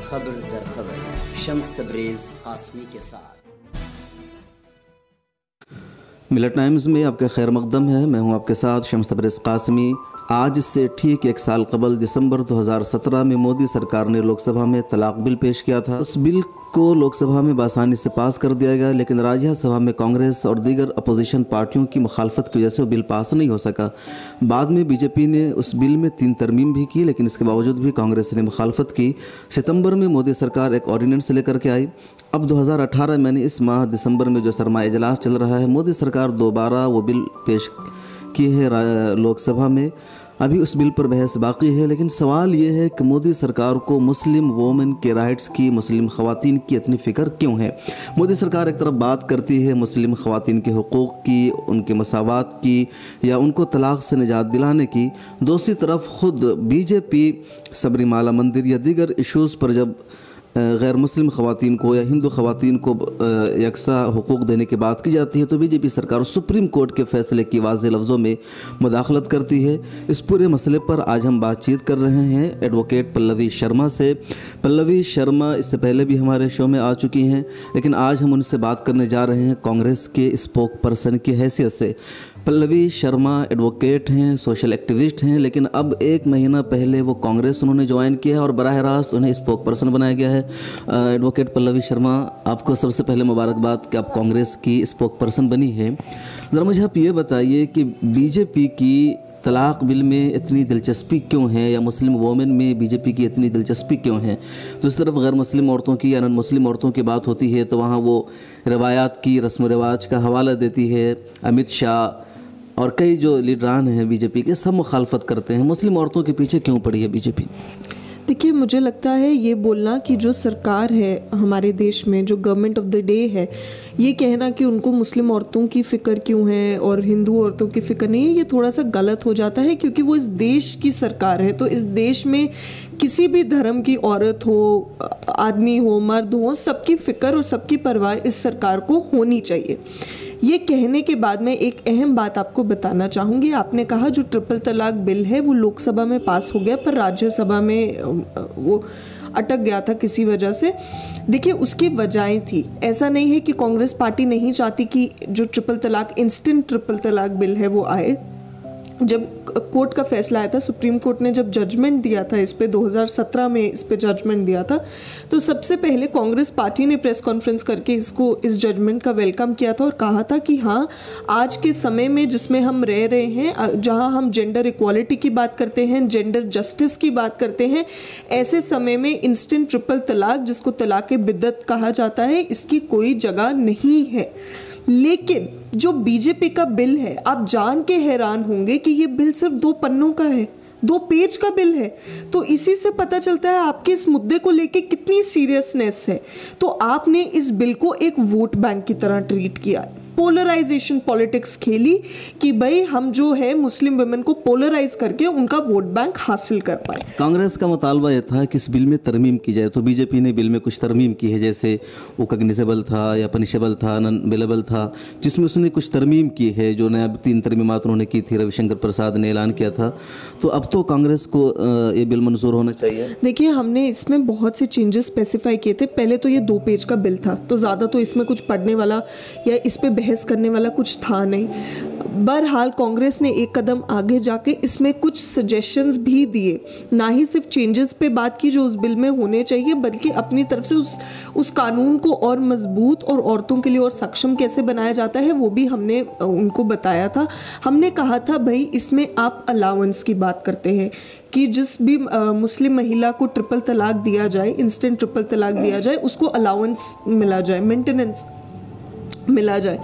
खबर दर खबर शम्स तबरेज़ कासमी के साथ। मिलत टाइम्स में आपका खैर मकदम है। मैं हूं आपके साथ शम्स तबरेज़ कासमी। आज से ठीक 1 साल कबल दिसंबर 2017 में मोदी सरकार ने लोकसभा में तलाक बिल पेश किया था। उस बिल को लोकसभा में बासानी से पास कर दिया गया, लेकिन राज्यसभा में कांग्रेस और दीगर अपोजिशन पार्टियों की मुखालफत की वजह से वो बिल पास नहीं हो सका। बाद में बीजेपी ने उस बिल में 3 तरमीम भी की, लेकिन इसके बावजूद भी कांग्रेस ने मुखालफत की। सितंबर में मोदी सरकार एक ऑर्डिनेंस लेकर के आई। अब 2018 में इस माह दिसंबर में जो सरमाया इजलास चल रहा है, मोदी सरकार दोबारा वो बिल पेश की है लोकसभा में। अभी उस बिल पर बहस बाकी है, लेकिन सवाल ये है कि मोदी सरकार को मुस्लिम वोमेन के राइट्स की, मुस्लिम ख़वातीन की इतनी फ़िक्र क्यों है। मोदी सरकार एक तरफ बात करती है मुस्लिम ख़वातीन के हुकूक़ की, उनके मसावात की या उनको तलाक़ से निजात दिलाने की, दूसरी तरफ ख़ुद बीजेपी सबरीमाला मंदिर या दीगर इशूज़ पर जब गैर मुस्लिम ख़वातीन को या हिंदू ख़वातीन को यकसा हुकूक़ देने की बात की जाती है तो बीजेपी सरकार सुप्रीम कोर्ट के फ़ैसले की वाज़ेह लफ्ज़ों में मुदाखलत करती है। इस पूरे मसले पर आज हम बातचीत कर रहे हैं एडवोकेट पल्लवी शर्मा से। पल्लवी शर्मा इससे पहले भी हमारे शो में आ चुकी हैं, लेकिन आज हम उनसे बात करने जा रहे हैं कांग्रेस के स्पोक पर्सन की हैसियत से। पल्लवी शर्मा एडवोकेट हैं, सोशल एक्टिविस्ट हैं, लेकिन अब 1 महीना पहले वो कांग्रेस उन्होंने ज्वाइन किया है और बराह रास्त उन्हें स्पोक पर्सन बनाया गया है। एडवोकेट पल्लवी शर्मा, आपको सबसे पहले मुबारकबाद कि आप कांग्रेस की स्पोक पर्सन बनी है। ज़रा मुझे आप ये बताइए कि बीजेपी की तलाक बिल में इतनी दिलचस्पी क्यों है, या मुस्लिम वोमेन में बीजेपी की इतनी दिलचस्पी क्यों है। दूसरी तरफ गैर मुस्लिम औरतों की या नॉन मुस्लिम औरतों की बात होती है तो वहाँ वो रवायात की, रस्म व रिवाज का हवाला देती है। अमित शाह और कई जो लीडरान हैं बीजेपी के, सब मुखालफत करते हैं। मुस्लिम औरतों के पीछे क्यों पड़ी है बीजेपी? देखिए, मुझे लगता है ये बोलना कि जो सरकार है हमारे देश में, जो गवर्नमेंट ऑफ द डे है, ये कहना कि उनको मुस्लिम औरतों की फ़िक्र क्यों है और हिंदू औरतों की फ़िक्र नहीं है, ये थोड़ा सा गलत हो जाता है, क्योंकि वो इस देश की सरकार है। तो इस देश में किसी भी धर्म की औरत हो, आदमी हो, मर्द हो, सबकी फ़िक्र और सबकी परवाह इस सरकार को होनी चाहिए। ये कहने के बाद मैं एक अहम बात आपको बताना चाहूँगी। आपने कहा जो ट्रिपल तलाक बिल है वो लोकसभा में पास हो गया, पर राज्यसभा में वो अटक गया था किसी वजह से। देखिए, उसकी वजहें थी। ऐसा नहीं है कि कांग्रेस पार्टी नहीं चाहती कि जो ट्रिपल तलाक, इंस्टेंट ट्रिपल तलाक बिल है वो आए। जब कोर्ट का फैसला आया था, सुप्रीम कोर्ट ने जब जजमेंट दिया था इस पे, 2017 में इस पे जजमेंट दिया था, तो सबसे पहले कांग्रेस पार्टी ने प्रेस कॉन्फ्रेंस करके इस जजमेंट का वेलकम किया था और कहा था कि हाँ, आज के समय में जिसमें हम रह रहे हैं, जहाँ हम जेंडर इक्वालिटी की बात करते हैं, जेंडर जस्टिस की बात करते हैं, ऐसे समय में इंस्टेंट ट्रिपल तलाक, जिसको तलाक बिद्दत कहा जाता है, इसकी कोई जगह नहीं है। लेकिन जो बीजेपी का बिल है, आप जान के हैरान होंगे कि ये बिल सिर्फ 2 पन्नों का है, 2 पेज का बिल है। तो इसी से पता चलता है आपके इस मुद्दे को लेके कितनी सीरियसनेस है। तो आपने इस बिल को एक वोट बैंक की तरह ट्रीट किया, पोलराइजेशन पॉलिटिक्स खेली कि भाई हम जो है मुस्लिम वुमेन को पोलराइज करके उनका वोट बैंक हासिल कर पाए। कांग्रेस का मुतालबा यह था कि इस बिल में तरमीम की जाए, तो बीजेपी ने बिल में कुछ तरमीम की है, जैसे वो कग्निजेबल था या पनिशेबल था, नॉन बेलेबल था, जिसमें उसने कुछ तरमीम की है। जो नया 3 तरमीमात उन्होंने की थी, रविशंकर प्रसाद ने ऐलान किया था। तो अब तो कांग्रेस को ये बिल मंजूर होना चाहिए। देखिए, हमने इसमें बहुत से चेंजेस स्पेसिफाई किए थे। पहले तो ये 2 पेज का बिल था, तो ज़्यादा तो इसमें कुछ पढ़ने वाला या इस पे बहस करने वाला कुछ था नहीं। बहरहाल कांग्रेस ने एक कदम आगे जाके इसमें कुछ सजेशंस भी दिए, ना ही सिर्फ चेंजेस पे बात की जो उस बिल में होने चाहिए, बल्कि अपनी तरफ से उस कानून को और मजबूत और औरतों के लिए और सक्षम कैसे बनाया जाता है वो भी हमने उनको बताया था। हमने कहा था भाई, इसमें आप अलाउंस की बात करते हैं कि जिस भी मुस्लिम महिला को ट्रिपल तलाक दिया जाए, इंस्टेंट ट्रिपल तलाक दिया जाए, उसको अलाउंस मिला जाए, मेंटेनेंस मिला जाए।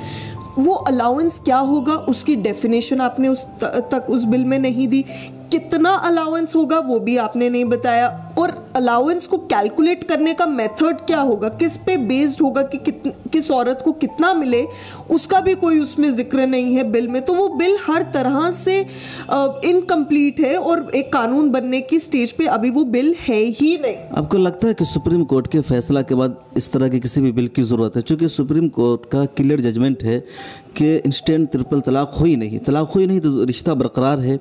वो अलाउंस क्या होगा उसकी डेफिनेशन आपने उस बिल में नहीं दी। कितना अलाउंस होगा वो भी आपने नहीं बताया, और अलाउंस को कैलकुलेट करने का मेथड क्या होगा, किस पे बेस्ड होगा कि किस औरत को कितना मिले, उसका भी कोई उसमें जिक्र नहीं है बिल में। तो वो बिल हर तरह से इनकम्प्लीट है और एक कानून बनने की स्टेज पे अभी वो बिल है ही नहीं। आपको लगता है कि सुप्रीम कोर्ट के फैसला के बाद इस तरह के किसी भी बिल की ज़रूरत है? चूँकि सुप्रीम कोर्ट का क्लियर जजमेंट है कि इंस्टेंट ट्रिपल तलाक हुई नहीं तो रिश्ता बरकरार है,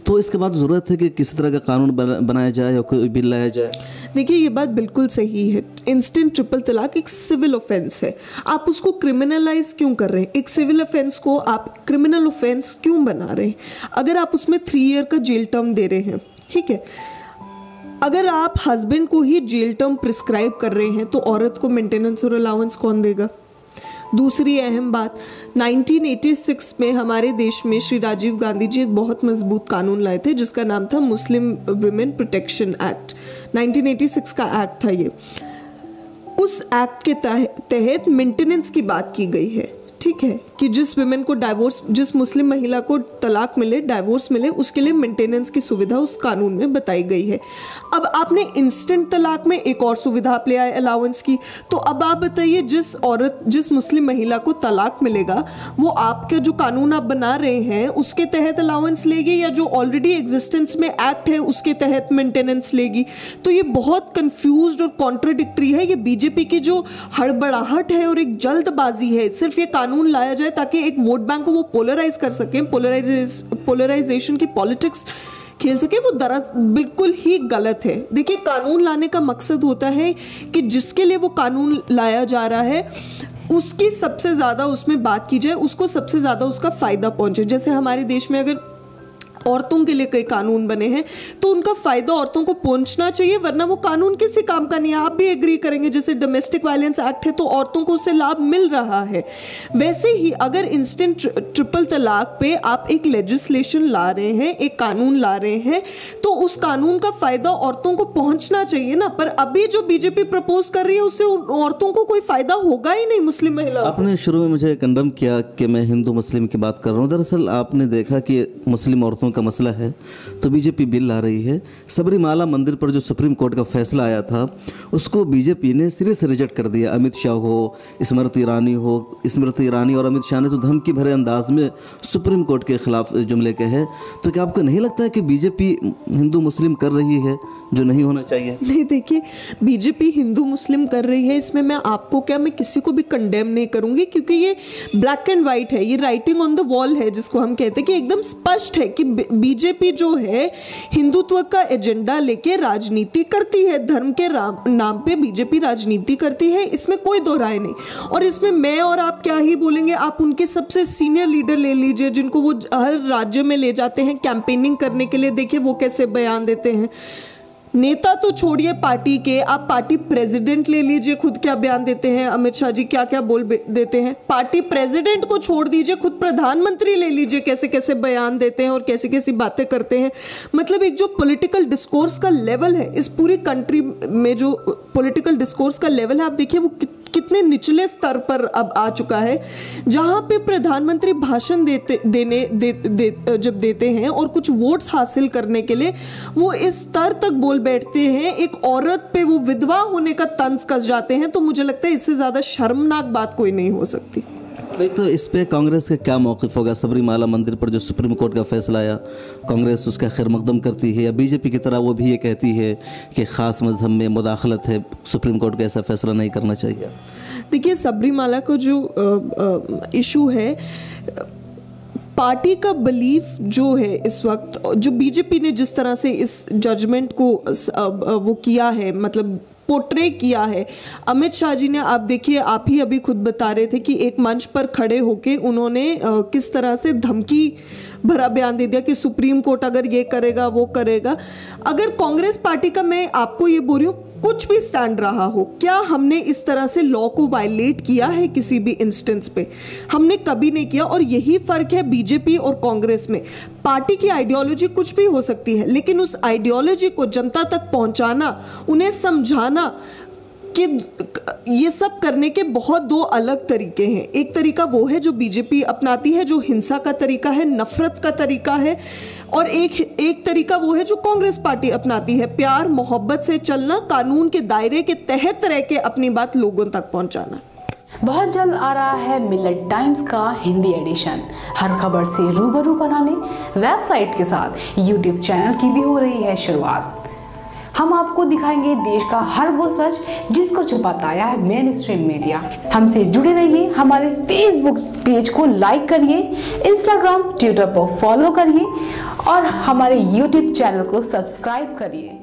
तो इसके बाद ज़रूरत है कि किसी तरह का कानून बनाया जाए या कोई बिल लाया जाए। देखिए ये बात बिल्कुल सही है, इंस्टेंट ट्रिपल तलाक एक सिविल ऑफेंस है, आप उसको क्रिमिनलाइज क्यों कर रहे हैं? एक सिविल ऑफेंस को आप क्रिमिनल ऑफेंस क्यों बना रहे हैं? अगर आप उसमें 3 ईयर का जेल टर्म दे रहे हैं, ठीक है, अगर आप हस्बैंड को ही जेल टर्म प्रिस्क्राइब कर रहे हैं तो औरत को मेंटेनेंस और अलाउंस कौन देगा? दूसरी अहम बात, 1986 में हमारे देश में श्री राजीव गांधी जी एक बहुत मजबूत कानून लाए थे जिसका नाम था मुस्लिम विमेन प्रोटेक्शन एक्ट। 1986 का एक्ट था ये। उस एक्ट के तहत मेंटेनेंस की बात की गई है, ठीक है, कि जिस विमेन को डाइवोर्स, जिस मुस्लिम महिला को तलाक मिले, डाइवोर्स मिले, उसके लिए मेंटेनेंस की सुविधा उस कानून में बताई गई है। अब आपने इंस्टेंट तलाक में एक और सुविधा आप ले आए अलाउंस की, तो अब आप बताइए जिस मुस्लिम महिला को तलाक मिलेगा वो आपके जो कानून आप बना रहे हैं उसके तहत अलाउंस लेगी या जो ऑलरेडी एग्जिस्टेंस में एक्ट है उसके तहत मेंटेनेंस लेगी? तो ये बहुत कंफ्यूज्ड और कॉन्ट्राडिक्टरी है। ये बीजेपी की जो हड़बड़ाहट है और एक जल्दबाजी है, सिर्फ ये कानून लाया जाए ताकि एक वोट बैंक को वो पोलराइज कर सकें, पोलराइजेशन की पॉलिटिक्स खेल सके, वो दरअसल बिल्कुल ही गलत है। देखिए कानून लाने का मकसद होता है कि जिसके लिए वो कानून लाया जा रहा है उसकी सबसे ज़्यादा उसमें बात की जाए, उसको सबसे ज़्यादा उसका फ़ायदा पहुंचे। जैसे हमारे देश में अगर औरतों के लिए कई कानून बने हैं तो उनका फ़ायदा औरतों को पहुंचना चाहिए, वरना वो कानून किसी काम का नहीं है। आप भी एग्री करेंगे, जैसे डोमेस्टिक वायलेंस एक्ट है तो औरतों को उससे लाभ मिल रहा है। वैसे ही अगर इंस्टेंट ट्रिपल तलाक पे आप एक लेजिस्लेशन ला रहे हैं, एक कानून ला रहे हैं, तो उस कानून का फ़ायदा औरतों को पहुँचना चाहिए ना। पर अभी जो बीजेपी प्रपोज कर रही है उससे औरतों को कोई फ़ायदा होगा ही नहीं, मुस्लिम महिला। आपने शुरू में मुझे कंडम किया कि मैं हिंदू मुस्लिम की बात कर रहा हूँ। दरअसल आपने देखा कि मुस्लिम औरतों का मसला है तो बीजेपी बिल ला रही है। सबरीमाला मंदिर पर जो सुप्रीम कोर्ट का फैसला आया था उसको बीजेपी ने सिरे से रिजेक्ट कर दिया। अमित शाह हो, स्मृति ईरानी और अमित शाह ने तो धमकी भरे अंदाज में सुप्रीम कोर्ट के खिलाफ जुमले कहे। तो क्या आपको नहीं लगता है कि बीजेपी हिंदू मुस्लिम कर रही है जो नहीं होना चाहिए? नहीं, देखिए बीजेपी हिंदू मुस्लिम कर रही है, इसमें मैं किसी को भी कंडेम नहीं करूंगी, क्योंकि ये ब्लैक एंड वाइट है, ये राइटिंग ऑन द वॉल है जिसको हम कहते हैं कि एकदम स्पष्ट है कि बीजेपी जो है हिंदुत्व का एजेंडा लेके राजनीति करती है, धर्म के नाम पे बीजेपी राजनीति करती है, इसमें कोई दो राय नहीं। और इसमें मैं और आप क्या ही बोलेंगे, आप उनके सबसे सीनियर लीडर ले लीजिए जिनको वो हर राज्य में ले जाते हैं कैंपेनिंग करने के लिए, देखिए वो कैसे बयान देते हैं। नेता तो छोड़िए पार्टी के, आप पार्टी प्रेसिडेंट ले लीजिए, खुद क्या बयान देते हैं अमित शाह जी, क्या क्या बोल देते हैं। पार्टी प्रेसिडेंट को छोड़ दीजिए, खुद प्रधानमंत्री ले लीजिए, कैसे कैसे बयान देते हैं और कैसी कैसी बातें करते हैं। मतलब एक जो पॉलिटिकल डिस्कोर्स का लेवल है इस पूरी कंट्री में, जो पॉलिटिकल डिस्कोर्स का लेवल है, आप देखिए वो कितने निचले स्तर पर अब आ चुका है, जहां पे प्रधानमंत्री भाषण जब देते हैं और कुछ वोट्स हासिल करने के लिए वो इस स्तर तक बोल बैठते हैं, एक औरत पे वो विधवा होने का तंज कस जाते हैं। तो मुझे लगता है इससे ज़्यादा शर्मनाक बात कोई नहीं हो सकती। तो इस पे कांग्रेस का क्या मौक़िफ़ होगा? सबरीमाला मंदिर पर जो सुप्रीम कोर्ट का फैसला आया, कांग्रेस उसका खैर मकदम करती है या बीजेपी की तरह वो भी ये कहती है कि ख़ास मजहब में मुदाखलत है, सुप्रीम कोर्ट का ऐसा फैसला नहीं करना चाहिए? देखिए सबरीमाला का जो इशू है, पार्टी का बिलीफ जो है इस वक्त, जो बीजेपी ने जिस तरह से इस जजमेंट को वो किया है, मतलब पोर्ट्रे किया है, अमित शाह जी ने, आप देखिए, आप ही अभी खुद बता रहे थे कि एक मंच पर खड़े होके उन्होंने किस तरह से धमकी भरा बयान दे दिया कि सुप्रीम कोर्ट अगर ये करेगा वो करेगा। अगर कांग्रेस पार्टी का, मैं आपको ये बोल रही हूँ, कुछ भी स्टैंड रहा हो, क्या हमने इस तरह से लॉ को वायलेट किया है किसी भी इंस्टेंस पे? हमने कभी नहीं किया। और यही फर्क है बीजेपी और कांग्रेस में। पार्टी की आइडियोलॉजी कुछ भी हो सकती है, लेकिन उस आइडियोलॉजी को जनता तक पहुंचाना, उन्हें समझाना कि ये सब करने के बहुत दो अलग तरीके हैं। एक तरीका वो है जो बीजेपी अपनाती है, जो हिंसा का तरीका है, नफरत का तरीका है, और एक तरीका वो है जो कांग्रेस पार्टी अपनाती है, प्यार मोहब्बत से चलना, कानून के दायरे के तहत रह के अपनी बात लोगों तक पहुंचाना। बहुत जल्द आ रहा है मिलेट टाइम्स का हिंदी एडिशन। हर खबर से रूबरू कराने वेबसाइट के साथ यूट्यूब चैनल की भी हो रही है शुरुआत। हम आपको दिखाएंगे देश का हर वो सच जिसको छुपाता आया है मेन स्ट्रीम मीडिया। हमसे जुड़े रहिए, हमारे फेसबुक पेज को लाइक करिए, इंस्टाग्राम ट्विटर पर फॉलो करिए और हमारे यूट्यूब चैनल को सब्सक्राइब करिए।